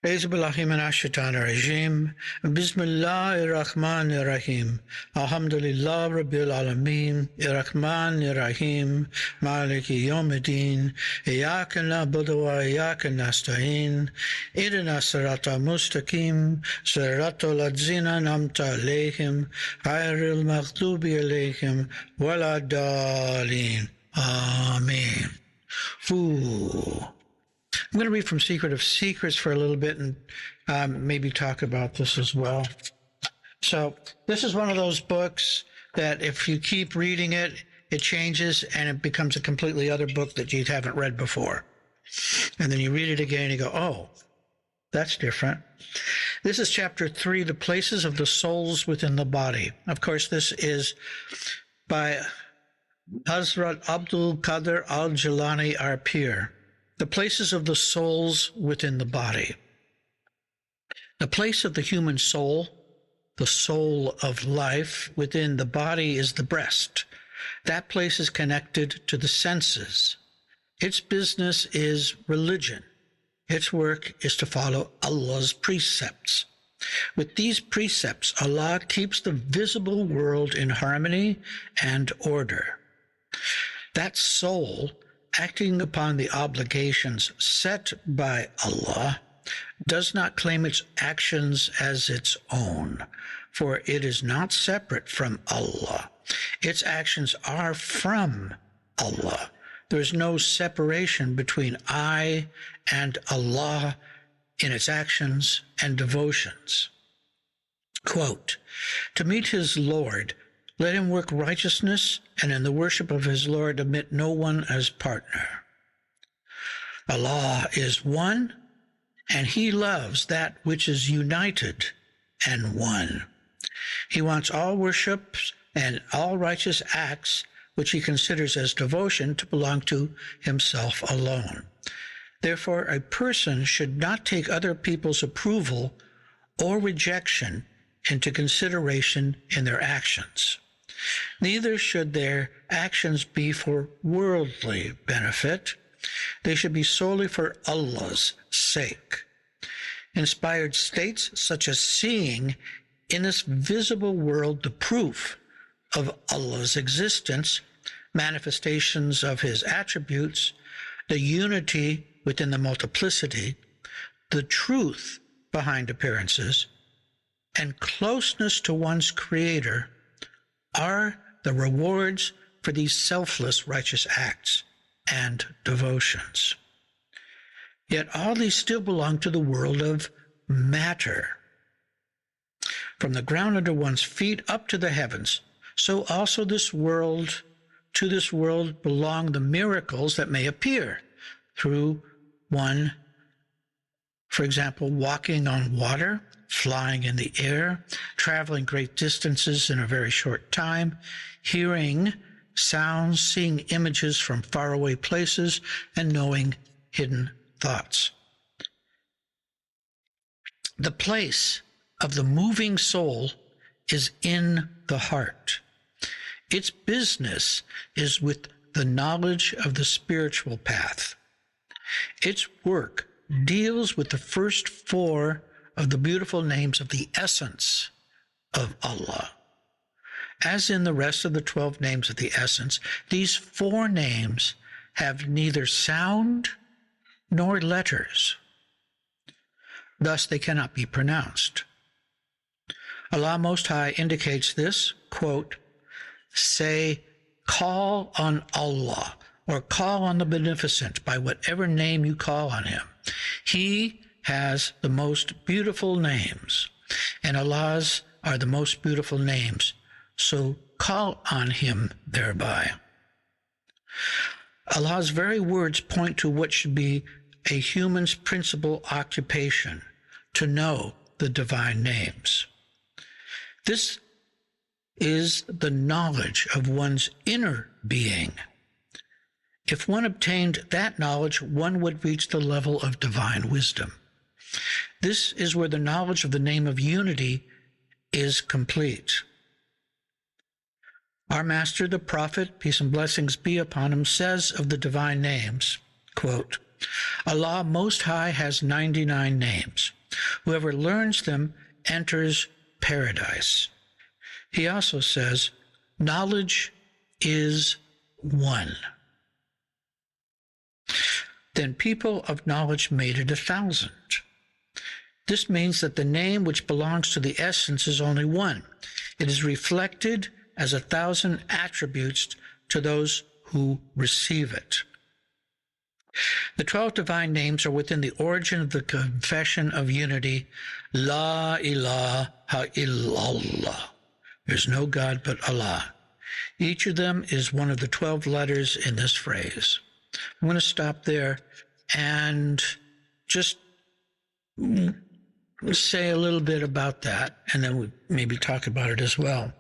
Euzubillahimiminashaitanirrajim. Bismillahirrahmanirrahim. Alhamdulillah Rabbil Alameen. Irrahmanirrahim. Maliki Yawmiddin. Iyyaka na'budu wa iyyaka nasta'in. Ihdina sirata mustaqim. Siratal ladzina an'amta alayhim. Ghayril maghdubi alayhim waladdallin. Amen. Ooh. I'm going to read from Secret of Secrets for a little bit and maybe talk about this as well. So this is one of those books that if you keep reading it, it changes and it becomes a completely other book that you haven't read before. And then you read it again and you go, oh, that's different. This is chapter 3, The Places of the Souls Within the Body. Of course, this is by Hazrat Abdul Qadir al-Jilani, our peer. The places of the souls within the body. The place of the human soul, the soul of life within the body, is the breast. That place is connected to the senses. Its business is religion. Its work is to follow Allah's precepts. With these precepts, Allah keeps the visible world in harmony and order. That soul, acting upon the obligations set by Allah, does not claim its actions as its own, for it is not separate from Allah. Its actions are from Allah. There is no separation between I and Allah in its actions and devotions. Quote, to meet his Lord, let him work righteousness, and in the worship of his Lord admit no one as partner. Allah is one, and he loves that which is united and one. He wants all worships and all righteous acts which he considers as devotion to belong to himself alone. Therefore, a person should not take other people's approval or rejection into consideration in their actions. Neither should their actions be for worldly benefit. They should be solely for Allah's sake. Inspired states such as seeing in this visible world the proof of Allah's existence, manifestations of his attributes, the unity within the multiplicity, the truth behind appearances, and closeness to one's Creator are the rewards for these selfless righteous acts and devotions. Yet all these still belong to the world of matter. From the ground under one's feet up to the heavens, so also to this world belong the miracles that may appear through one, for example, walking on water, flying in the air, traveling great distances in a very short time, hearing sounds, seeing images from faraway places, and knowing hidden thoughts. The place of the moving soul is in the heart. Its business is with the knowledge of the spiritual path. Its work deals with the first 4 of the beautiful names of the essence of Allah. As in the rest of the 12 names of the essence, these 4 names have neither sound nor letters. Thus they cannot be pronounced. Allah Most High indicates this, quote, say, call on Allah, or call on the Beneficent by whatever name you call on him. He has the most beautiful names, and Allah's are the most beautiful names, so call on him thereby. Allah's very words point to what should be a human's principal occupation, to know the divine names. This is the knowledge of one's inner being. If one obtained that knowledge, one would reach the level of divine wisdom. This is where the knowledge of the name of unity is complete. Our Master, the Prophet, peace and blessings be upon him, says of the divine names, quote, Allah Most High has 99 names. Whoever learns them enters paradise. He also says, knowledge is one. Then people of knowledge made it 1,000. This means that the name which belongs to the essence is only one. It is reflected as 1,000 attributes to those who receive it. The 12 divine names are within the origin of the confession of unity, La ilaha illallah. There's no God but Allah. Each of them is one of the 12 letters in this phrase. I'm going to stop there and just say a little bit about that, and then we maybe talk about it as well.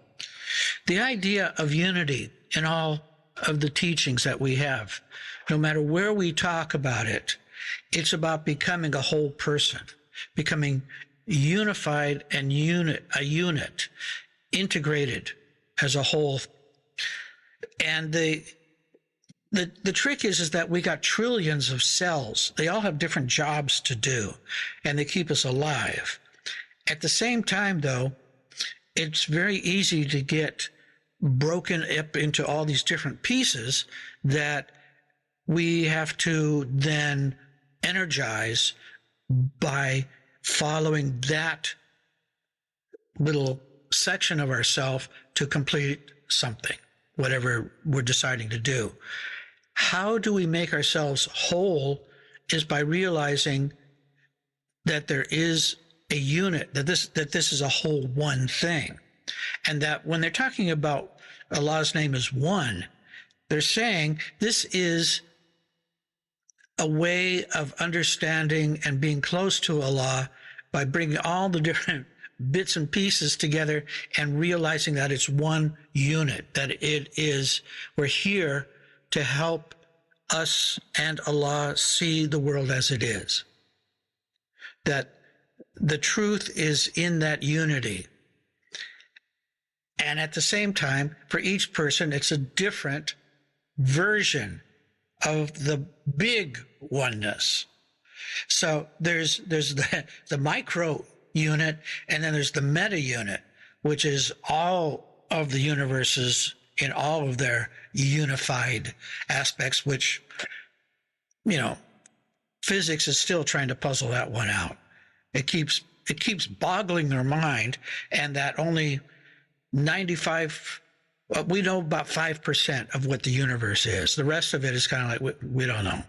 The idea of unity in all of the teachings that we have, no matter where we talk about it, it's about becoming a whole person, becoming unified and a unit, integrated as a whole. And the trick is that we got trillions of cells. They all have different jobs to do, and they keep us alive. At the same time, though, it's very easy to get broken up into all these different pieces that we have to then energize by following that little section of ourself to complete something, whatever we're deciding to do. How do we make ourselves whole is by realizing that there is a unit, that this is a whole one thing. And that when they're talking about Allah's name is one, they're saying this is a way of understanding and being close to Allah by bringing all the different bits and pieces together and realizing that it's one unit, that we're here to help us and Allah see the world as it is. That the truth is in that unity. And at the same time, for each person, it's a different version of the big oneness. So there's the micro unit, and then there's the meta unit, which is all of the universes in all of their unified aspects, which, physics is still trying to puzzle that one out. It keeps boggling their mind, and that only 95, we know about 5% of what the universe is. The rest of it is kind of like, we don't know.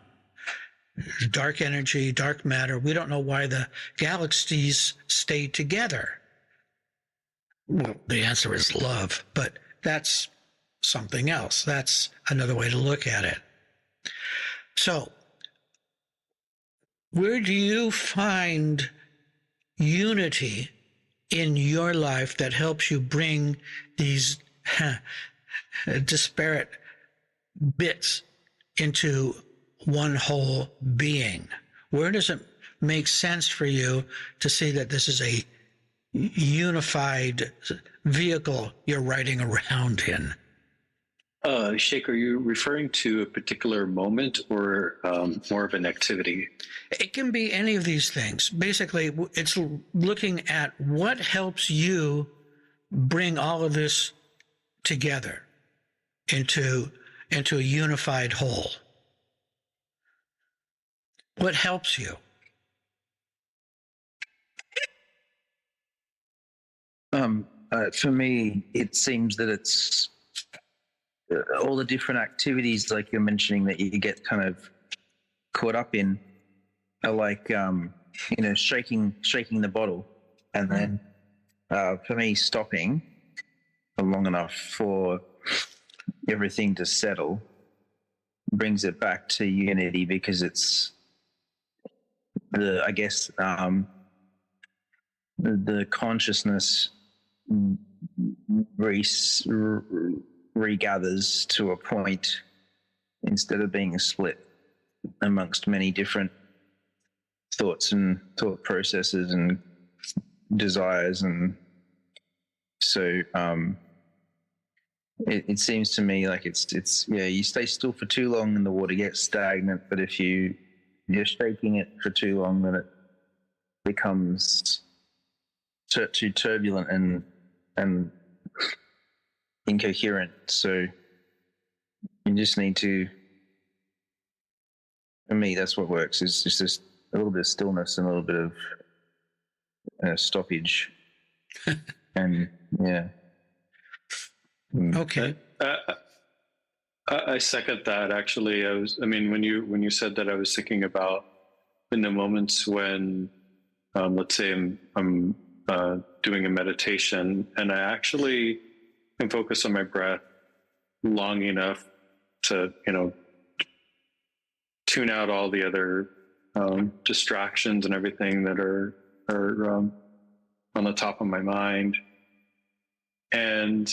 Dark energy, dark matter. We don't know why the galaxies stay together. Well, the answer is love, but that's something else. That's another way to look at it. So, where do you find unity in your life that helps you bring these disparate bits into one whole being? Where does it make sense for you to see that this is a unified vehicle you're riding around in? Sheikh, are you referring to a particular moment or more of an activity? It can be any of these things. Basically, it's looking at what helps you bring all of this together into a unified whole. What helps you? For me, it seems that it's all the different activities, like you're mentioning, that you get kind of caught up in, are like shaking the bottle, and then for me, stopping long enough for everything to settle brings it back to unity, because it's the consciousness regathers to a point instead of being split amongst many different thoughts and thought processes and desires. And so it seems to me like it's you stay still for too long and the water gets stagnant, but if you you're shaking it for too long, then it becomes too turbulent and incoherent. So you just need to, for me, that's what works, is just a little bit of stillness and a little bit of stoppage. And yeah. Okay. I second that. Actually, when you said that, I was thinking about in the moments when, let's say I'm doing a meditation, and I actually can focus on my breath long enough to, tune out all the other distractions and everything that are on the top of my mind, and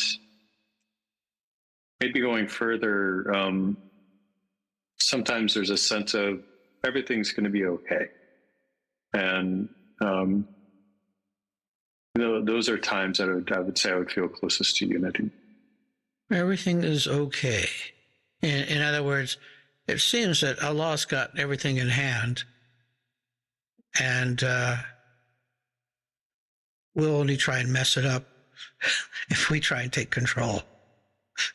maybe going further, sometimes there's a sense of everything's going to be okay. And, those are times that I would say I would feel closest to unity. Everything is okay. In other words, it seems that Allah's got everything in hand, and we'll only try and mess it up if we try and take control.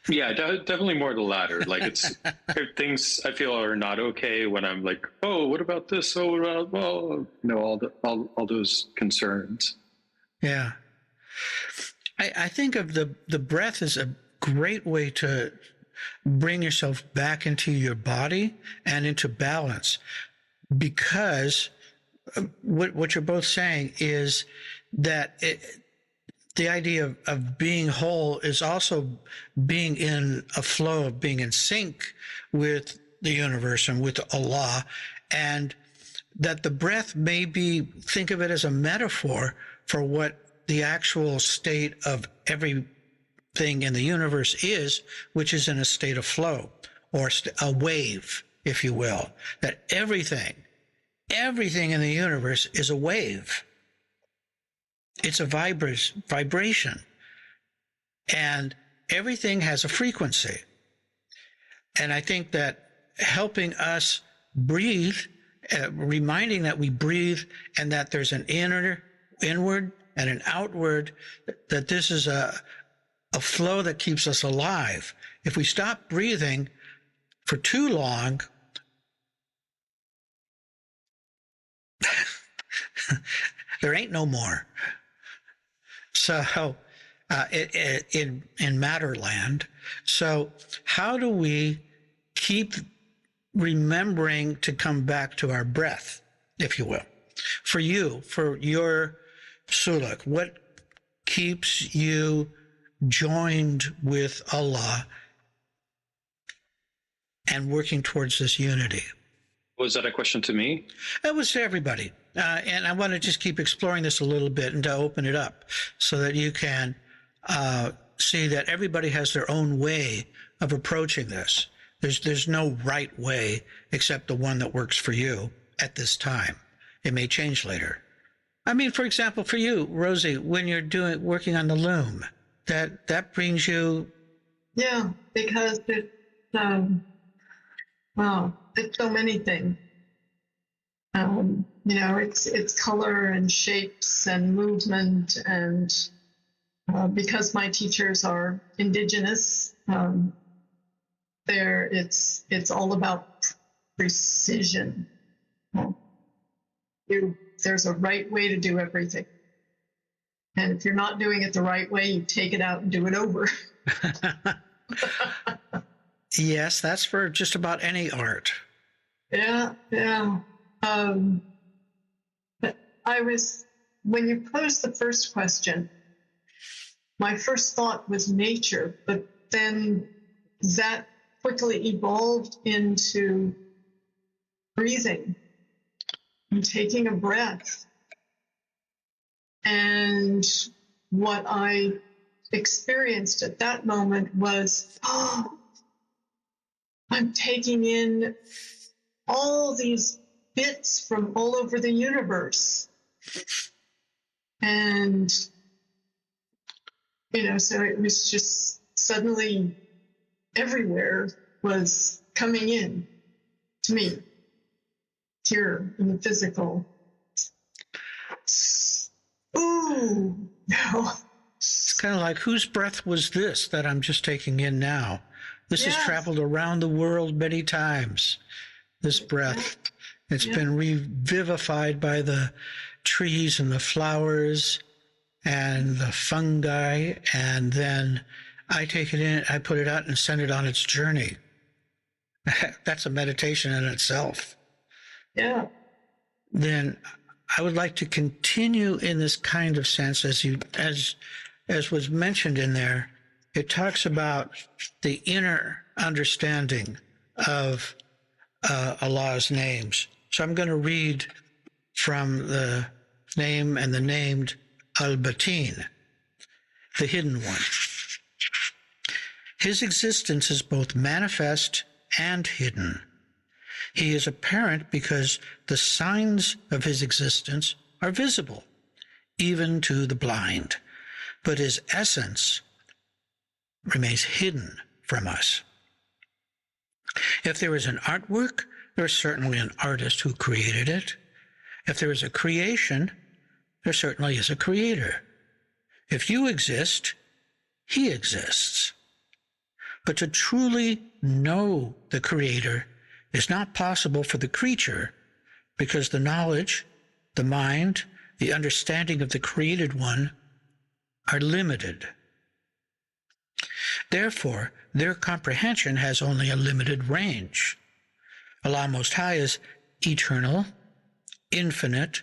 Yeah, definitely more the latter. Like, it's if things I feel are not okay when I'm like, oh, what about this? Oh, what about, well, all those concerns. Yeah. I think of the breath as a great way to bring yourself back into your body and into balance, because what you're both saying is that the idea of being whole is also being in a flow, of being in sync with the universe and with Allah, and that the breath may be, think of it as a metaphor for what the actual state of everything in the universe is, which is in a state of flow, or a wave, if you will. That everything in the universe is a wave. It's a vibration. And everything has a frequency. And I think that helping us breathe, reminding that we breathe and that there's an inward and an outward, that this is a flow that keeps us alive. If we stop breathing for too long, there ain't no more. So in Matterland, so how do we keep remembering to come back to our breath, if you will? For you, for your suluk, what keeps you joined with Allah and working towards this unity? Was that a question to me? That was to everybody. And I want to just keep exploring this a little bit and to open it up so that you can see that everybody has their own way of approaching this. There's no right way except the one that works for you at this time. It may change later. I mean, for example, for you, Rosie, when you're working on the loom, that brings you... Yeah, because it's so many things. It's color and shapes and movement, and because my teachers are indigenous, it's all about precision. There's a right way to do everything, and if you're not doing it the right way, you take it out and do it over. Yes, that's for just about any art. Yeah. But when you posed the first question, my first thought was nature, but then that quickly evolved into breathing and taking a breath. And what I experienced at that moment was, I'm taking in all these bits from all over the universe. And, so it was just suddenly everywhere was coming in to me. here in the physical. Ooh, no. It's kind of like, whose breath was this that I'm just taking in now? This has traveled around the world many times, this breath. It's been revivified by the trees and the flowers and the fungi, and then I take it in, I put it out and send it on its journey. That's a meditation in itself. Yeah. Then I would like to continue in this kind of sense, as was mentioned in there. It talks about the inner understanding of Allah's names. So I'm going to read from the name and the named Al-Batin, the hidden one. His existence is both manifest and hidden. He is apparent because the signs of his existence are visible, even to the blind, but his essence remains hidden from us. If there is an artwork, there is certainly an artist who created it. If there is a creation, there certainly is a creator. If you exist, he exists. But to truly know the creator is not possible for the creature, because the knowledge, the mind, the understanding of the created one are limited. Therefore, their comprehension has only a limited range. Allah Most High is eternal, infinite,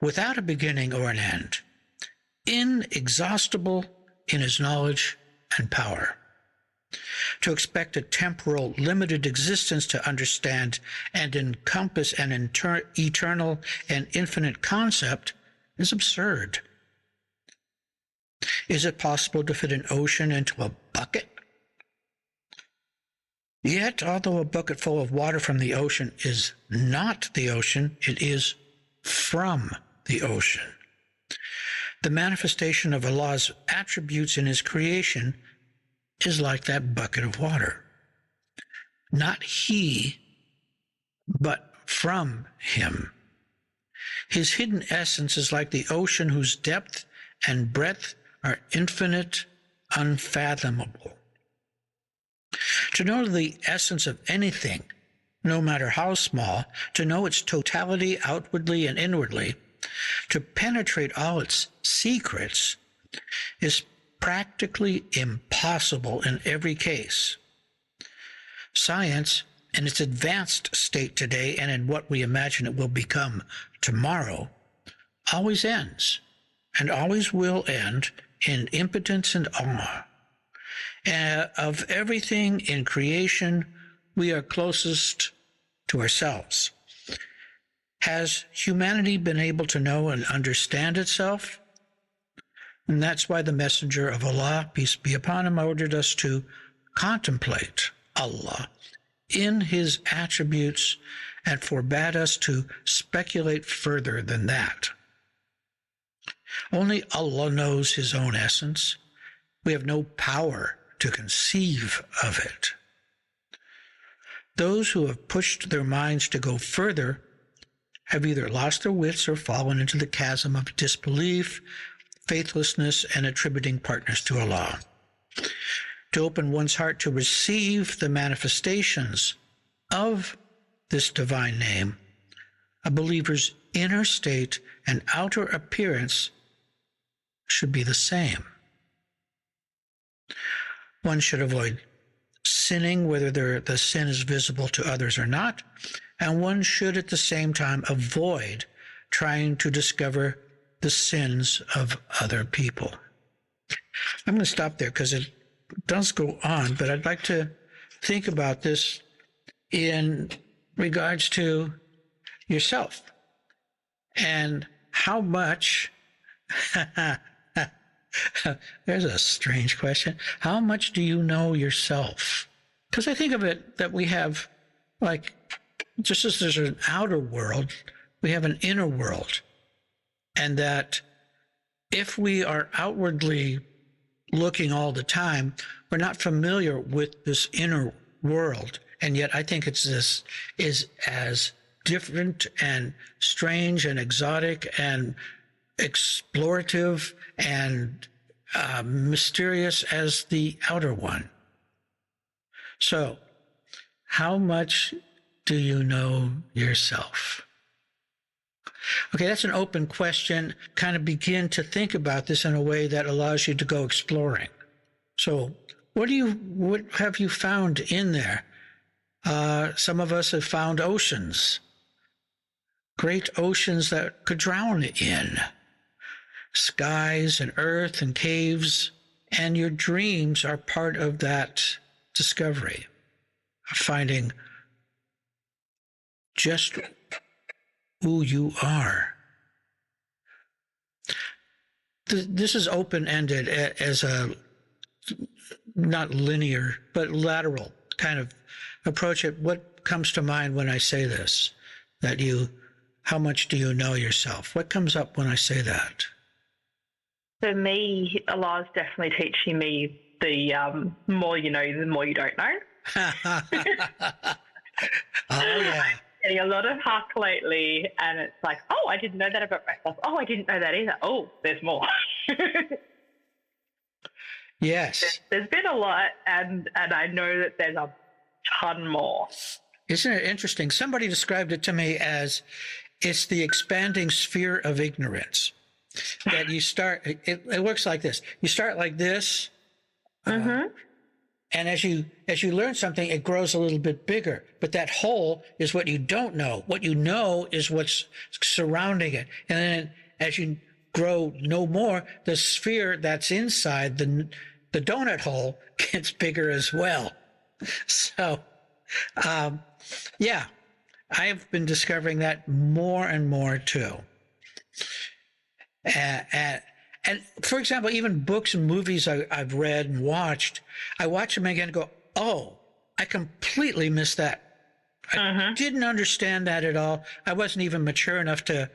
without a beginning or an end, inexhaustible in his knowledge and power. To expect a temporal, limited existence to understand and encompass an eternal and infinite concept is absurd. Is it possible to fit an ocean into a bucket? Yet, although a bucket full of water from the ocean is not the ocean, it is from the ocean. The manifestation of Allah's attributes in his creation is like that bucket of water. Not he, but from him. His hidden essence is like the ocean whose depth and breadth are infinite, unfathomable. To know the essence of anything, no matter how small, to know its totality outwardly and inwardly, to penetrate all its secrets, is practically impossible in every case. Science, in its advanced state today and in what we imagine it will become tomorrow, always ends and always will end in impotence and awe. Of everything in creation, we are closest to ourselves. Has humanity been able to know and understand itself? And that's why the Messenger of Allah, peace be upon him, ordered us to contemplate Allah in his attributes and forbade us to speculate further than that. Only Allah knows his own essence. We have no power to conceive of it. Those who have pushed their minds to go further have either lost their wits or fallen into the chasm of disbelief, faithlessness, and attributing partners to Allah. To open one's heart to receive the manifestations of this divine name, a believer's inner state and outer appearance should be the same. One should avoid sinning, whether the sin is visible to others or not, and one should at the same time avoid trying to discover the sins of other people. I'm going to stop there because it does go on, but I'd like to think about this in regards to yourself and how much there's a strange question. How much do you know yourself? Because I think of it that we have, like, just as there's an outer world, we have an inner world. And that if we are outwardly looking all the time, we're not familiar with this inner world. And yet I think it's this is as different and strange and exotic and explorative and mysterious as the outer one. So, how much do you know yourself? Okay, that's an open question. Kind of begin to think about this in a way that allows you to go exploring. So, what have you found in there? Some of us have found oceans, great oceans that could drown in, skies and earth and caves, and your dreams are part of that discovery of finding just who you are. This is open-ended as a not linear, but lateral kind of approach it. What comes to mind when I say this? How much do you know yourself? What comes up when I say that? For me, Allah is definitely teaching me the more you know, the more you don't know. Oh, yeah. Getting a lot of huck lately, and it's like, oh, I didn't know that about myself. Oh, I didn't know that either. Oh, there's more. Yes. There's been a lot, and I know that there's a ton more. Isn't it interesting? Somebody described it to me as it's the expanding sphere of ignorance. That you start, it works like this. You start like this, and as you learn something, it grows a little bit bigger. But that hole is what you don't know. What you know is what's surrounding it. And then as you know more, the sphere that's inside the donut hole gets bigger as well. So, yeah, I've been discovering that more and more too. And for example, even books and movies I've read and watched, I watch them again and go, oh, I completely missed that. I didn't understand that at all. I wasn't even mature enough to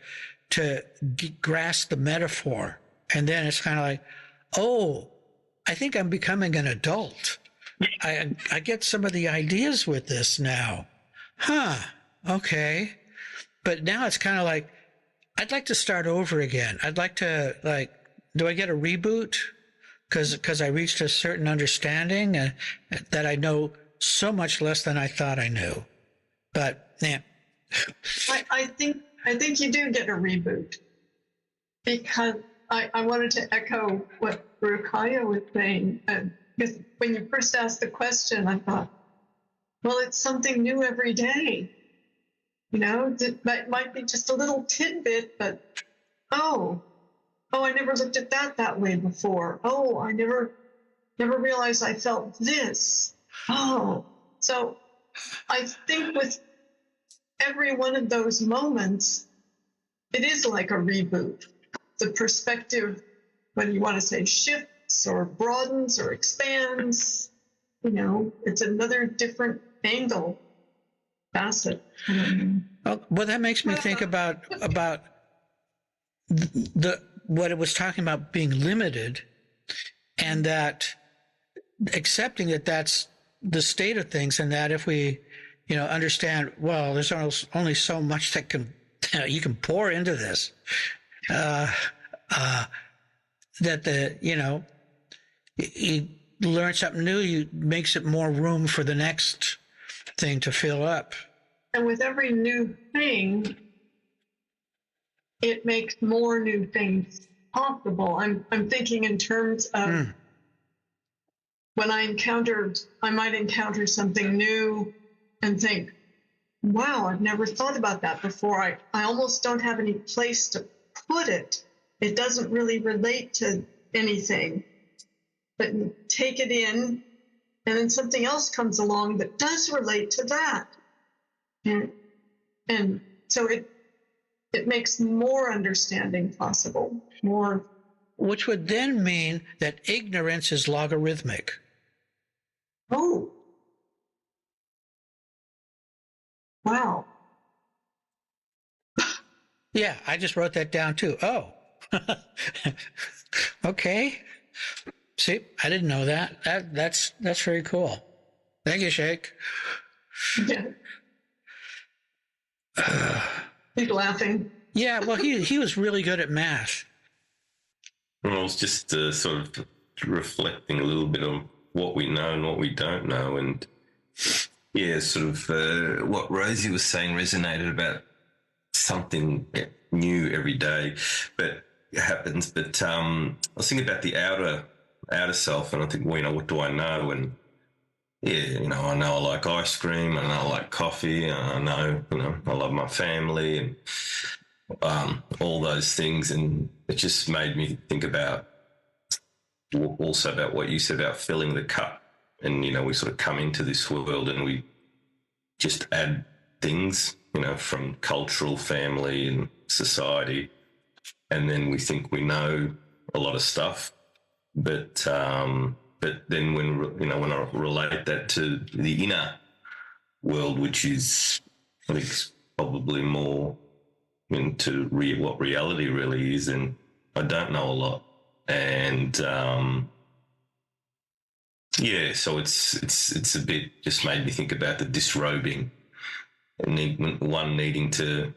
grasp the metaphor. And then it's kind of like, oh, I think I'm becoming an adult. I get some of the ideas with this now. Okay. But now it's kind of like, I'd like to start over again. I'd like to, do I get a reboot? Because I reached a certain understanding that I know so much less than I thought I knew. But, yeah. I think you do get a reboot, because I wanted to echo what Rukhaya was saying. Because when you first asked the question, I thought, well, it's something new every day. You know, that might be just a little tidbit, but oh, I never looked at that way before. Oh, I never realized I felt this. Oh, so I think with every one of those moments, it is like a reboot. The perspective, whether you want to say shifts or broadens or expands, you know, it's another different angle, facet. Well, that makes me think about what it was talking about being limited, and that accepting that that's the state of things, and that if we, understand, well, there's only so much that you can pour into this, that you learn something new, makes it more room for the next thing to fill up. And with every new thing, it makes more new things possible. I'm thinking in terms of when I might encounter something new and think, wow, I've never thought about that before. I almost don't have any place to put it. It doesn't really relate to anything. But you take it in, and then something else comes along that does relate to that. And so it makes more understanding possible, more. Which would then mean that ignorance is logarithmic. Oh. Wow. Yeah, I just wrote that down too. Oh. Okay. See, I didn't know that. That's very cool. Thank you, Sheikh. Yeah. He's laughing. Yeah, well, he was really good at math. Well, I was just sort of reflecting a little bit on what we know and what we don't know, and yeah, sort of what Rosie was saying resonated about something new every day, but it happens. But I was thinking about the outer self, and I think, well, what do I know? And yeah, I know I like ice cream, and I like coffee, and I know, I love my family, and all those things. And it just made me think about also about what you said about filling the cup. And, we sort of come into this world and we just add things, from cultural, family and society. And then we think we know a lot of stuff. But then when I relate that to the inner world, which is, I think, probably more into what reality really is, and I don't know a lot. And yeah, so it's a bit, just made me think about the disrobing and one needing to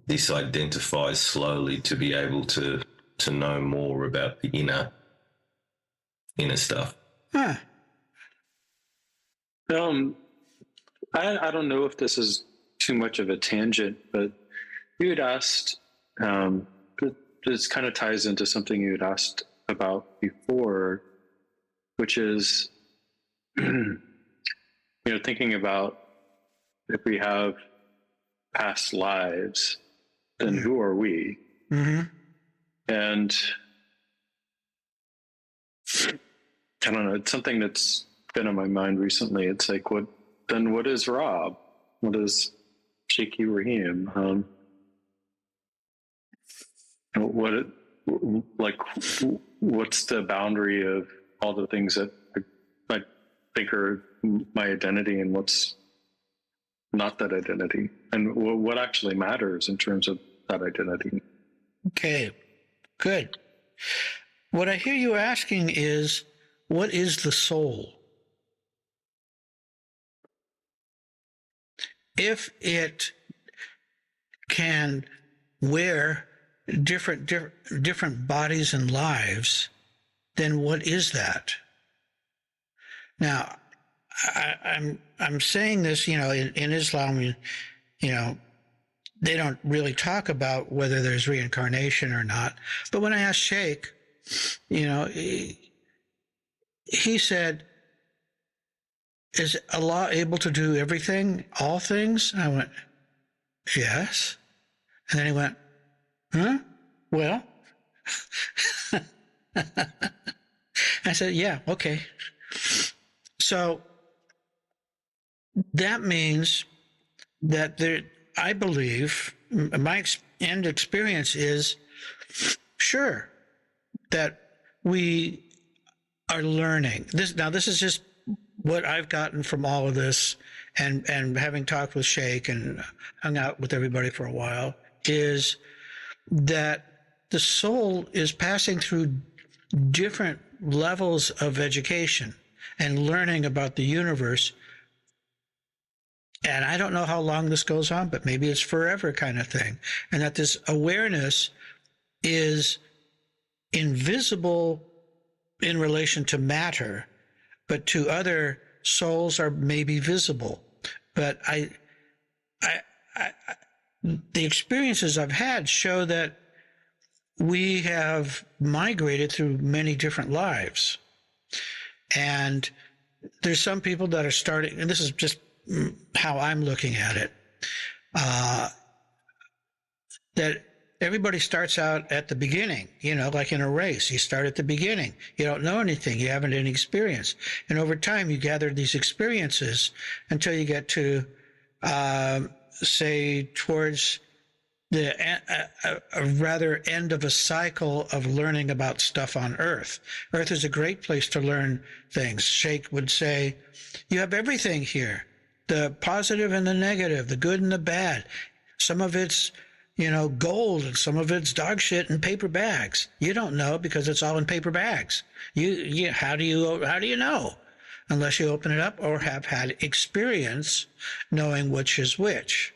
disidentify slowly to be able to know more about the inner stuff. Huh. I don't know if this is too much of a tangent, but you had asked, this kind of ties into something you had asked about before, which is, thinking about if we have past lives, then who are we? Mm-hmm. And I don't know, it's something that's been on my mind recently. It's like, what is Rob? What is shaykhibrahim? What's the boundary of all the things that I think are my identity, and what's not that identity, and what actually matters in terms of that identity? Okay, good. What I hear you asking is, what is the soul? If it can wear different bodies and lives, then what is that? Now, I'm saying this, in Islam, they don't really talk about whether there's reincarnation or not. But when I asked Sheikh, he said, is Allah able to do everything, all things? And I went, yes. And then he went, huh? Well, I said, yeah, okay. So that means that I believe, my end experience is, sure, that we are learning. This is just what I've gotten from all of this, and having talked with Sheikh and hung out with everybody for a while, is that the soul is passing through different levels of education and learning about the universe. And I don't know how long this goes on, but maybe it's forever kind of thing. And that this awareness is invisible in relation to matter, but to other souls are maybe visible. But the experiences I've had show that we have migrated through many different lives. And there's some people that are starting, and this is just how I'm looking at it, that everybody starts out at the beginning, like in a race. You start at the beginning. You don't know anything. You haven't any experience. And over time, you gather these experiences until you get to, say, towards the rather end of a cycle of learning about stuff on Earth. Earth is a great place to learn things. Sheikh would say, you have everything here, the positive and the negative, the good and the bad. Some of it's, gold, and some of it's dog shit in paper bags. You don't know because it's all in paper bags. How do you know? unless you open it up or have had experience knowing which is which.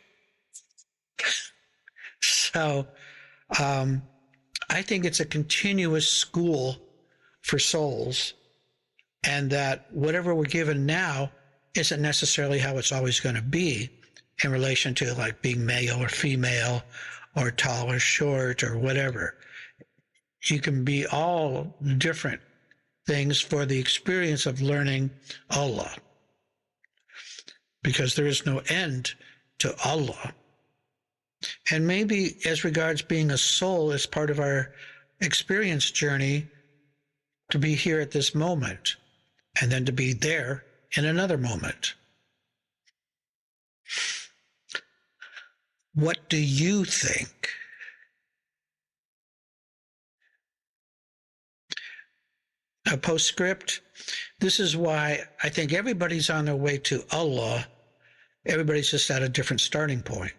So I think it's a continuous school for souls, and that whatever we're given now isn't necessarily how it's always going to be in relation to like being male or female or tall or short or whatever. You can be all different things for the experience of learning Allah, because there is no end to Allah. And maybe as regards being a soul, as part of our experience journey, to be here at this moment and then to be there in another moment. What do you think? A postscript. This is why I think everybody's on their way to Allah. Everybody's just at a different starting point.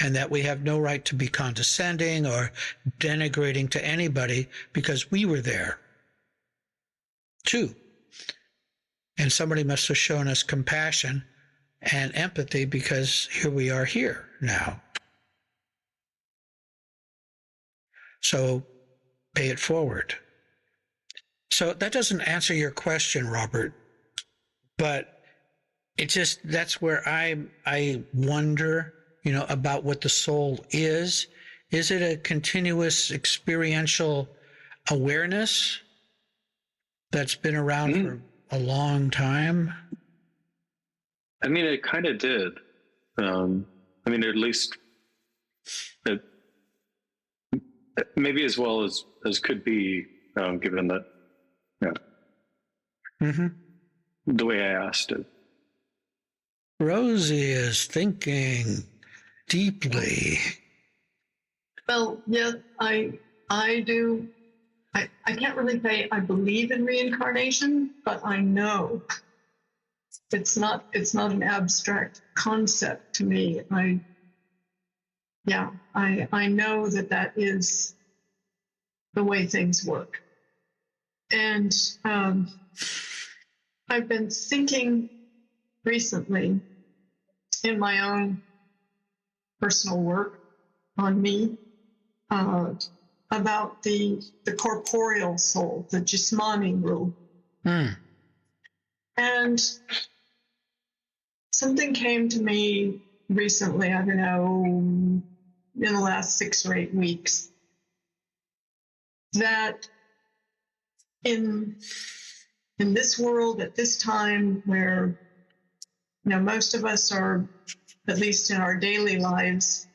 And that we have no right to be condescending or denigrating to anybody because we were there too. And somebody must have shown us compassion and empathy because here we are here now. So pay it forward. So that doesn't answer your question, Robert, but it just, that's where I wonder, about what the soul is. Is it a continuous experiential awareness that's been around for a long time? I mean, it kind of did. At least it, maybe as well as could be, given that, the way I asked it. Rosie is thinking deeply. Well, yeah, I do. I can't really say I believe in reincarnation, but I know it's not an abstract concept to me. I know that is the way things work. And I've been thinking recently in my own personal work on me about the corporeal soul, the jismani rule. And something came to me recently, I don't know, in the last 6 or 8 weeks, that in this world at this time where most of us are, at least in our daily lives,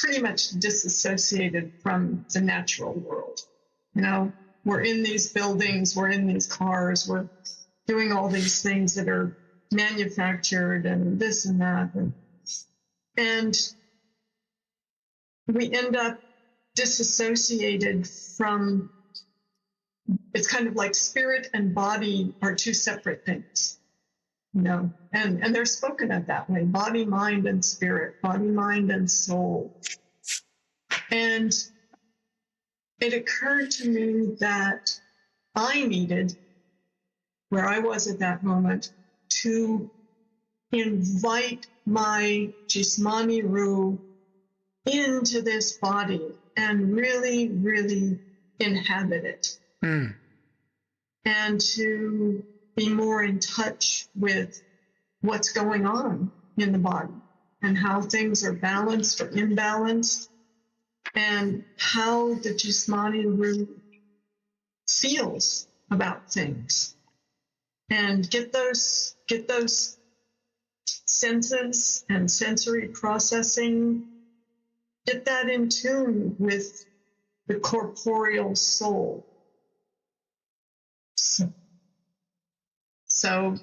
pretty much disassociated from the natural world. We're in these buildings, we're in these cars, we're doing all these things that are manufactured and this and that. And we end up disassociated from, it's kind of like spirit and body are two separate things. And they're spoken of that way: body, mind, and spirit, body, mind, and soul. And it occurred to me that I needed, where I was at that moment, to invite my Jismani Ruh into this body and really, really inhabit it. And to be more in touch with what's going on in the body and how things are balanced or imbalanced and how the Jismani Ruh feels about things, and get those senses and sensory processing, get that in tune with the corporeal soul. So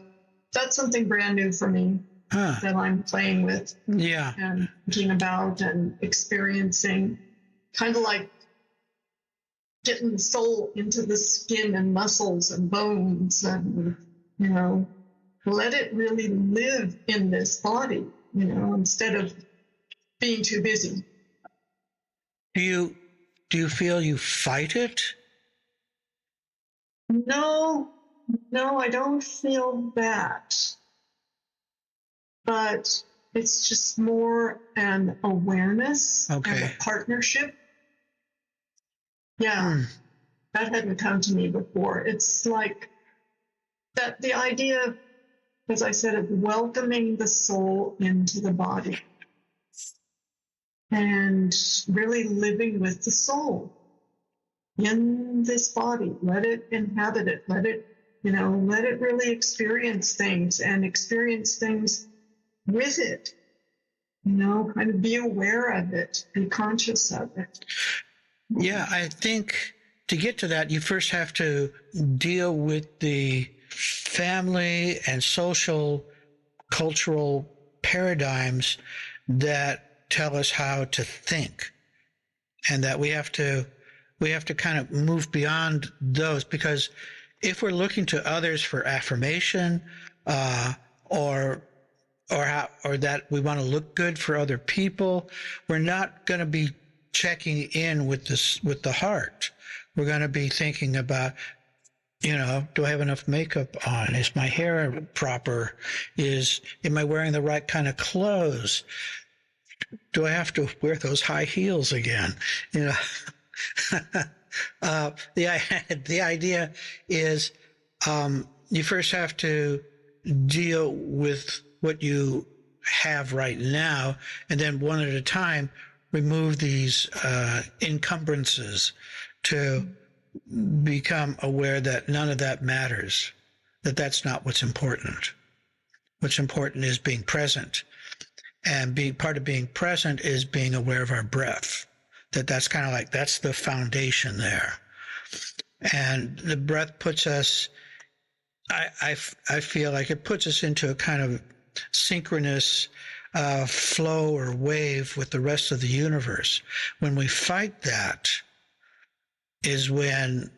that's something brand new for me that I'm playing with and thinking about and experiencing, kind of like getting the soul into the skin and muscles and bones and, let it really live in this body, instead of being too busy. Do you feel you fight it? No, No, I don't feel that. But it's just more an awareness and Okay. a partnership. Yeah, that hadn't come to me before. It's like that the idea, as I said, of welcoming the soul into the body and really living with the soul in this body. Let it inhabit it. Let it, let it really experience things and experience things with it. Kind of be aware of it, be conscious of it. Yeah, I think to get to that, you first have to deal with the family and social, cultural paradigms that tell us how to think, and that we have to kind of move beyond those, because if we're looking to others for affirmation, or that we want to look good for other people, we're not going to be checking in with the heart. We're going to be thinking about, do I have enough makeup on? Is my hair proper? Am I wearing the right kind of clothes? Do I have to wear those high heels again? The idea is, you first have to deal with what you have right now, and then one at a time remove these encumbrances to become aware that none of that matters, that's not what's important. What's important is being present, and part of being present is being aware of our breath. That's kind of like, that's the foundation there. And the breath puts us, I feel like it puts us into a kind of synchronous flow or wave with the rest of the universe. When we fight that is when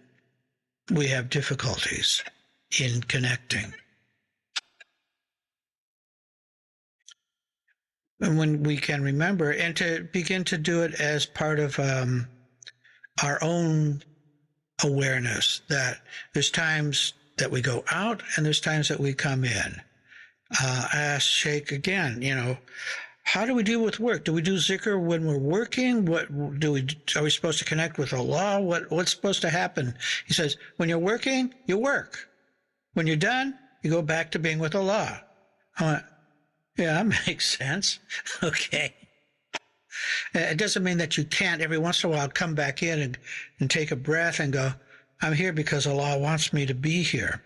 we have difficulties in connecting. And when we can remember, and to begin to do it as part of our own awareness, that there's times that we go out and there's times that we come in. I asked Sheikh again, how do we deal with work? Do we do zikr when we're working? Are we supposed to connect with Allah? What's supposed to happen? He says, when you're working, you work. When you're done, you go back to being with Allah. I went, yeah, that makes sense. Okay. It doesn't mean that you can't every once in a while come back in and take a breath and go, I'm here because Allah wants me to be here.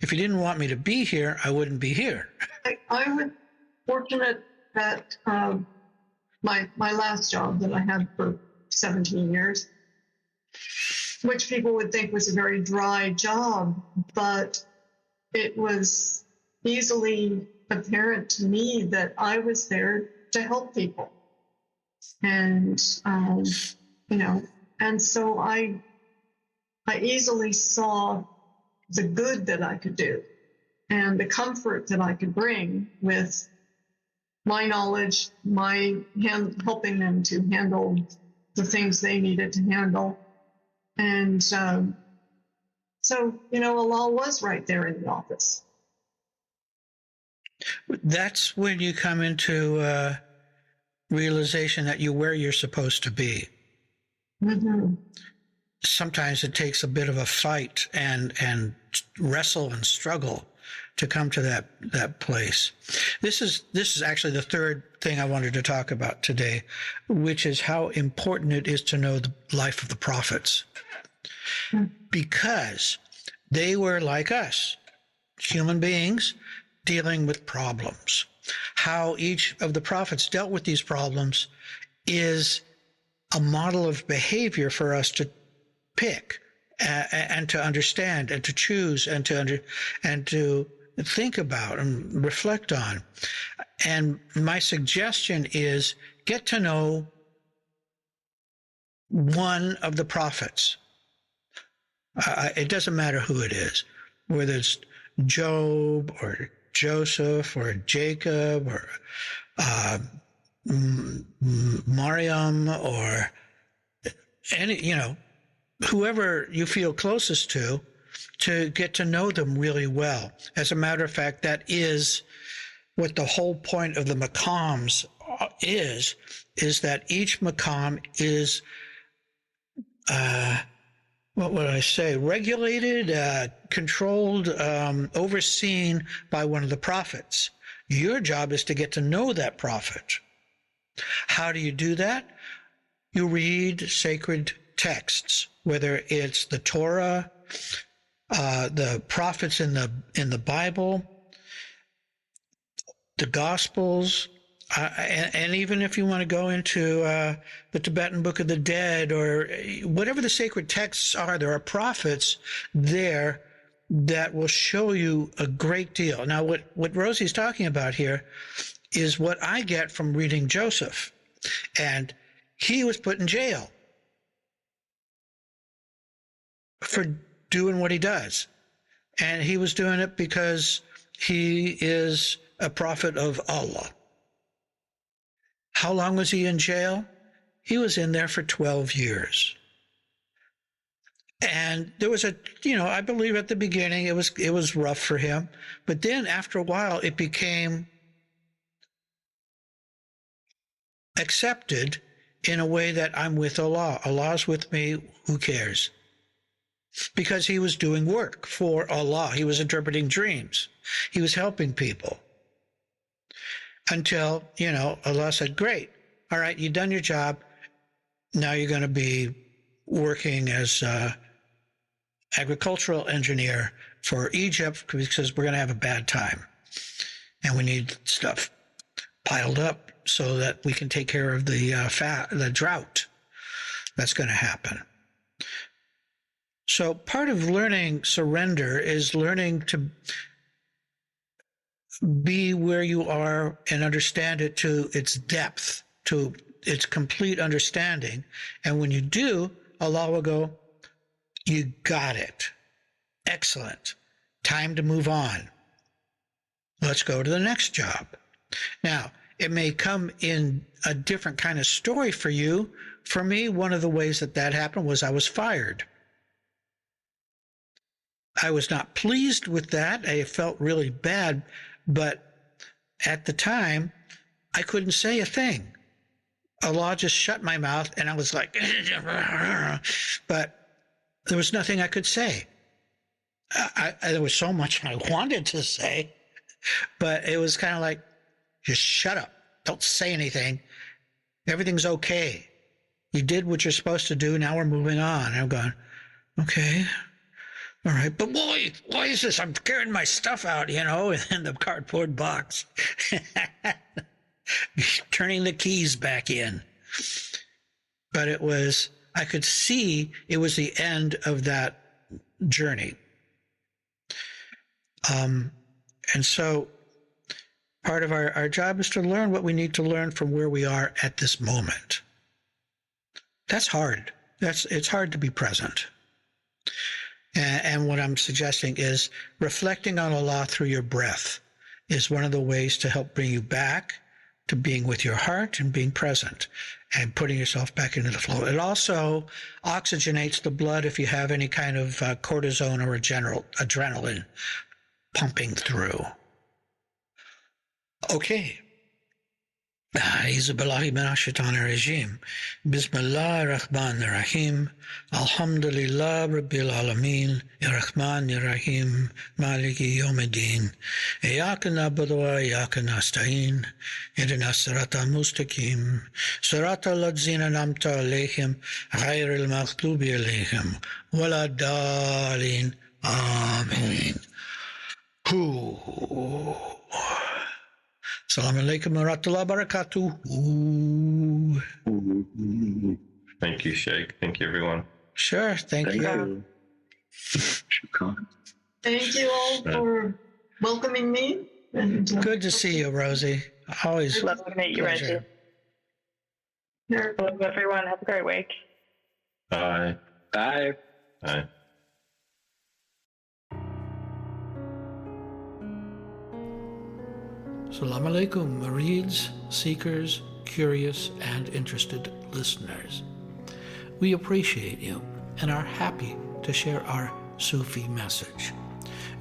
If He didn't want me to be here, I wouldn't be here. I was fortunate that my last job that I had for 17 years, which people would think was a very dry job, but it was easily apparent to me that I was there to help people. And, and so I easily saw the good that I could do and the comfort that I could bring with my knowledge, helping them to handle the things they needed to handle. And so, Allah was right there in the office. That's when you come into realization that you're where you're supposed to be. Mm-hmm. Sometimes it takes a bit of a fight and wrestle and struggle to come to that place. This is actually the third thing I wanted to talk about today, which is how important it is to know the life of the prophets. Because they were like us, human beings dealing with problems. How each of the prophets dealt with these problems is a model of behavior for us to pick and to understand and to choose and to think about and reflect on. And my suggestion is get to know one of the prophets. It doesn't matter who it is, whether it's Job or Joseph or Jacob or Mariam or any, whoever you feel closest to, to get to know them really well. As a matter of fact, that is what the whole point of the maqams is that each maqam is, what would I say, regulated, controlled, overseen by one of the prophets. Your job is to get to know that prophet. How do you do that? You read sacred texts, whether it's the Torah, the prophets in the Bible, the Gospels, and even if you want to go into the Tibetan Book of the Dead or whatever the sacred texts are, there are prophets there that will show you a great deal. Now, what Rosie's talking about here is what I get from reading Joseph. And he was put in jail for doing what he does. And he was doing it because he is a prophet of Allah. How long was he in jail? He was in there for 12 years. And there was I believe at the beginning it was rough for him. But then after a while, it became accepted in a way that I'm with Allah. Allah's with me, who cares? Because he was doing work for Allah. He was interpreting dreams. He was helping people. Until, Allah said, great. All right, you've done your job. Now you're going to be working as an agricultural engineer for Egypt because we're going to have a bad time. And we need stuff piled up so that we can take care of the drought that's going to happen. So part of learning surrender is learning to be where you are and understand it to its depth, to its complete understanding. And when you do, Allah will go, you got it. Excellent. Time to move on. Let's go to the next job. Now, it may come in a different kind of story for you. For me, one of the ways that happened was I was fired. I was not pleased with that. I felt really bad, but at the time, I couldn't say a thing. Allah just shut my mouth, and I was like, but there was nothing I could say. There was so much I wanted to say, but it was kind of like, just shut up. Don't say anything. Everything's okay. You did what you're supposed to do. Now we're moving on. And I'm going, okay. All right. But why is this? I'm carrying my stuff out, in the cardboard box. Turning the keys back in. But I could see it was the end of that journey. And so part of our job is to learn what we need to learn from where we are at this moment. That's hard. It's hard to be present. And what I'm suggesting is reflecting on Allah through your breath is one of the ways to help bring you back to being with your heart and being present and putting yourself back into the flow. It also oxygenates the blood if you have any kind of cortisone or adrenaline pumping through. Okay. أعوذ بالله من الشيطان الرجيم بسم الله الرحمن الرحيم الحمد لله رب العالمين الرحمن الرحيم مالك يوم الدين إياك نعبد وإياك نستعين اهدنا الصراط المستقيم صراط الذين أنعمت عليهم غير المغضوب عليهم ولا الضالين آمين. Salaam Alaykum wa rahmatullahi wa barakatuh. Thank you, Sheikh. Thank you, everyone. Sure. Thank you. Thank you all for welcoming me. And, good to see you, Rosie. Always love to meet you, pleasure. Rosie. Love everyone. Have a great week. Bye. Bye. Bye. Salaam Alaykum, murids, seekers, curious, and interested listeners. We appreciate you and are happy to share our Sufi message.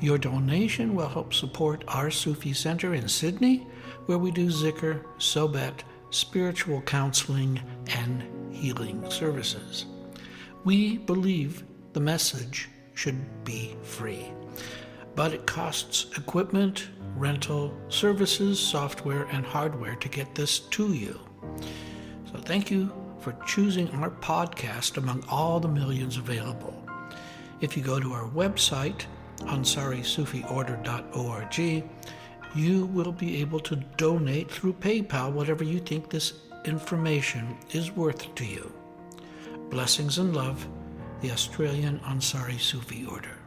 Your donation will help support our Sufi Center in Sydney, where we do zikr, sohbet, spiritual counseling, and healing services. We believe the message should be free, but it costs equipment, rental, services, software, and hardware to get this to you. So thank you for choosing our podcast among all the millions available. If you go to our website, AnsariSufiOrder.org, you will be able to donate through PayPal whatever you think this information is worth to you. Blessings and love, the Australian Ansari Sufi Order.